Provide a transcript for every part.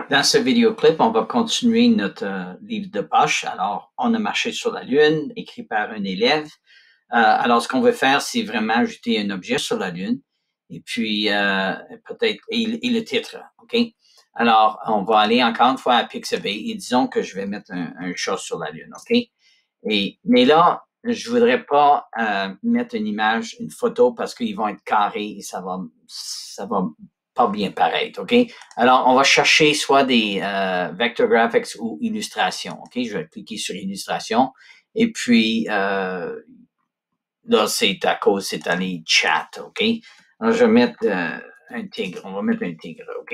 Dans ce vidéoclip, on va continuer notre livre de poche. Alors, on a marché sur la Lune, écrit par un élève. Alors, ce qu'on veut faire, c'est vraiment ajouter un objet sur la Lune et puis peut-être et le titre, OK? Alors, on va aller encore une fois à Pixabay et disons que je vais mettre un chat sur la Lune, OK? Mais là, je voudrais pas mettre une image, une photo parce qu'ils vont être carrés et ça va pas bien paraître, OK? Alors, on va chercher soit des vector graphics ou illustrations, OK? Je vais cliquer sur illustration et puis là, c'est à cause, c'est dans les chats, OK? Alors, je vais mettre un tigre, on va mettre un tigre, OK?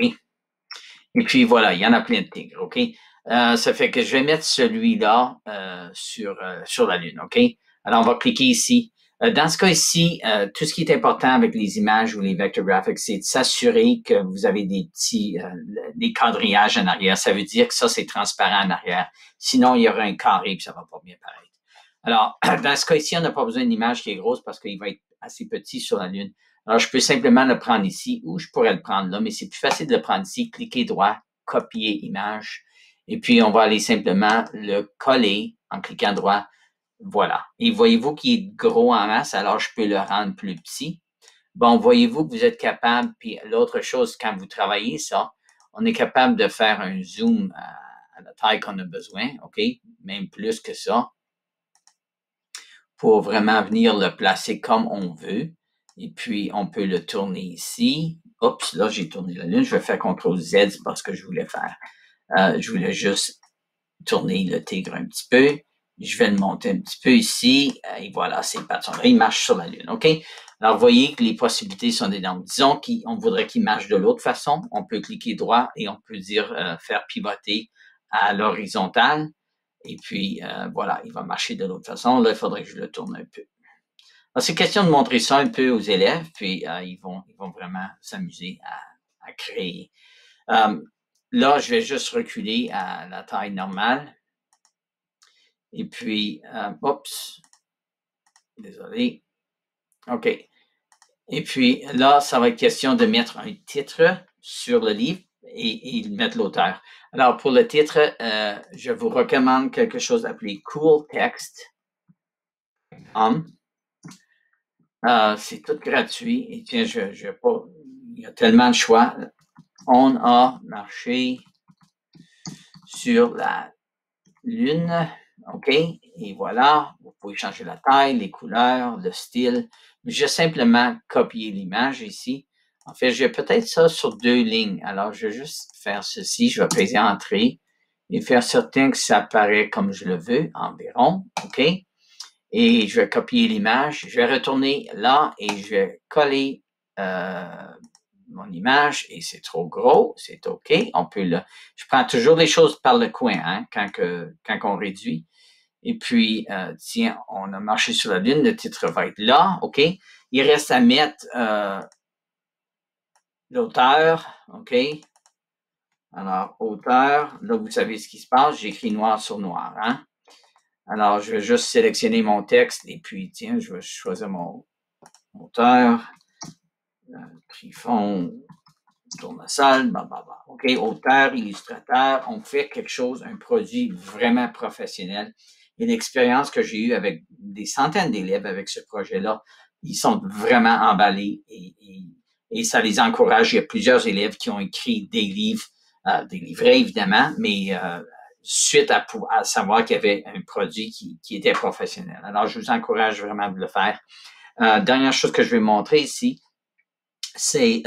Et puis voilà, il y en a plein de tigres, OK? Ça fait que je vais mettre celui-là sur la Lune, OK? Alors, on va cliquer ici. Dans ce cas ici, tout ce qui est important avec les images ou les vector graphics, c'est de s'assurer que vous avez des quadrillages en arrière. Ça veut dire que ça, c'est transparent en arrière. Sinon, il y aura un carré et ça va pas bien paraître. Alors, dans ce cas ici, on n'a pas besoin d'une image qui est grosse parce qu'il va être assez petit sur la Lune. Alors, je peux simplement le prendre ici ou je pourrais le prendre là, mais c'est plus facile de le prendre ici. Cliquez droit, copier image. Et puis, on va aller simplement le coller en cliquant droit. Voilà. Et voyez-vous qu'il est gros en masse, alors je peux le rendre plus petit. Bon, voyez-vous que vous êtes capable, puis l'autre chose, quand vous travaillez ça, on est capable de faire un zoom à la taille qu'on a besoin, OK? Même plus que ça, pour vraiment venir le placer comme on veut. Et puis, on peut le tourner ici. Oups, là, j'ai tourné la Lune. Je vais faire CTRL-Z, c'est pas ce que je voulais faire. Je voulais juste tourner le tigre un petit peu. Je vais le monter un petit peu ici. Et voilà, c'est pas là. Il marche sur la Lune, OK? Alors, vous voyez que les possibilités sont énormes. Disons qu'on voudrait qu'il marche de l'autre façon. On peut cliquer droit et on peut dire faire pivoter à l'horizontale. Et puis, voilà, il va marcher de l'autre façon. Là, il faudrait que je le tourne un peu. Alors, c'est question de montrer ça un peu aux élèves, puis ils vont vraiment s'amuser à créer. Là, je vais juste reculer à la taille normale. Et puis, oups, désolé. OK. Et puis là, ça va être question de mettre un titre sur le livre et mettre l'auteur. Alors, pour le titre, je vous recommande quelque chose appelé Cool Text. C'est tout gratuit. Et tiens, je pas, il y a tellement de choix. On a marché sur la Lune. OK? Et voilà, vous pouvez changer la taille, les couleurs, le style. Je vais simplement copier l'image ici. En fait, j'ai peut-être ça sur 2 lignes. Alors, je vais juste faire ceci. Je vais peser Entrée et faire certain que ça apparaît comme je le veux, environ. OK? Et je vais copier l'image. Je vais retourner là et je vais coller mon image et c'est trop gros, c'est OK. Je prends toujours les choses par le coin hein, quand on réduit. Et puis, tiens, on a marché sur la Lune, le titre va être là, OK. Il reste à mettre l'auteur, OK. Alors, auteur, là, vous savez ce qui se passe, j'écris noir sur noir, hein. Alors, je vais juste sélectionner mon texte et puis, tiens, je vais choisir mon auteur, fond, tournesol, blablabla. OK, auteur, illustrateur, on fait quelque chose, un produit vraiment professionnel. Et l'expérience que j'ai eue avec des centaines d'élèves avec ce projet-là, ils sont vraiment emballés et ça les encourage. Il y a plusieurs élèves qui ont écrit des livres, des livrets évidemment, mais suite à savoir qu'il y avait un produit qui était professionnel. Alors, je vous encourage vraiment de le faire. Dernière chose que je vais montrer ici, c'est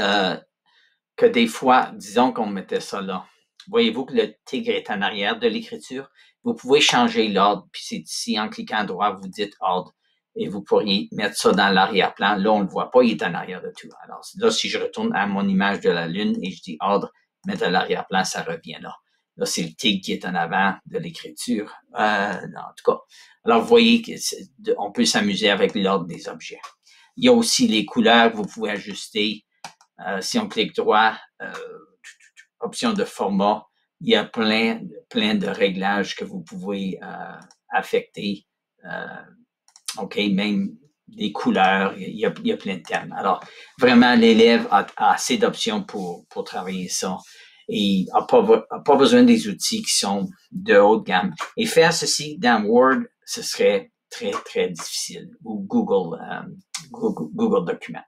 que des fois, disons qu'on mettait ça là. Voyez-vous que le tigre est en arrière de l'écriture? Vous pouvez changer l'ordre, puis c'est ici, en cliquant droit, vous dites ordre, et vous pourriez mettre ça dans l'arrière-plan. Là, on ne le voit pas, il est en arrière de tout. Alors là, si je retourne à mon image de la Lune et je dis ordre, mettre à l'arrière-plan, ça revient là. Là, c'est le tigre qui est en avant de l'écriture. En tout cas, alors vous voyez qu'on peut s'amuser avec l'ordre des objets. Il y a aussi les couleurs que vous pouvez ajuster. Si on clique droit, option de format, il y a plein de réglages que vous pouvez affecter. OK, même des couleurs, il y a plein de thèmes. Alors, vraiment, l'élève a assez d'options pour travailler ça. et n'a pas besoin des outils qui sont de haute gamme. Et faire ceci dans Word, ce serait très, très difficile, ou Google Documents.